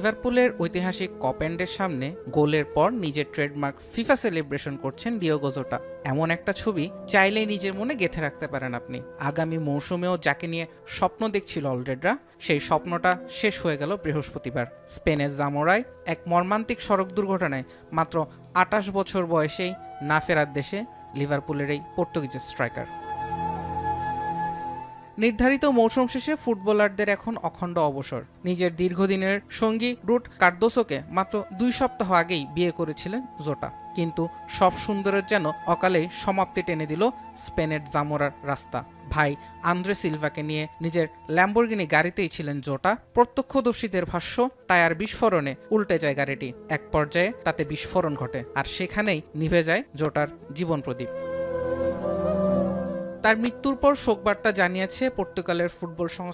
লিভারপুলের ঐতিহাসিক কপেন্ডের সামনে গোলের পর নিজের ট্রেডমার্ক ফিফা সেলিব্রেশন করছেন ডিয়েগো জোটা। এমন একটা ছবি চাইলেই নিজের মনে গেঁথে রাখতে পারেন আপনি। আগামী মৌসুমেও যাকে নিয়ে স্বপ্ন দেখছিল অলরেডরা, সেই স্বপ্নটা শেষ হয়ে গেল বৃহস্পতিবার। স্পেনের জামোরায় এক মর্মান্তিক সড়ক দুর্ঘটনায় মাত্র ২৮ বছর বয়সেই না ফেরার দেশে লিভারপুলের এই পর্তুগিজ স্ট্রাইকার। নির্ধারিত মৌসুম শেষে ফুটবলারদের এখন অখণ্ড অবসর। নিজের দীর্ঘদিনের সঙ্গী রুট কার্দোসোকে মাত্র ২ সপ্তাহ আগেই বিয়ে করেছিলেন জোটা, কিন্তু সব সুন্দরের যেন অকালেই সমাপ্তি টেনে দিল স্পেনের জামোরার রাস্তা। ভাই আন্দ্রে সিলভাকে নিয়ে নিজের ল্যাম্বরগিনি গাড়িতেই ছিলেন জোটা। প্রত্যক্ষদর্শীদের ভাষ্য, টায়ার বিস্ফোরণে উল্টে যায় গাড়িটি। এক পর্যায়ে তাতে বিস্ফোরণ ঘটে, আর সেখানেই নিভে যায় জোটার জীবন প্রদীপ। তার মৃত্যুর পর শোকবার্তা জানিয়েছে পর্তুগালের ফুটবল সংস্থা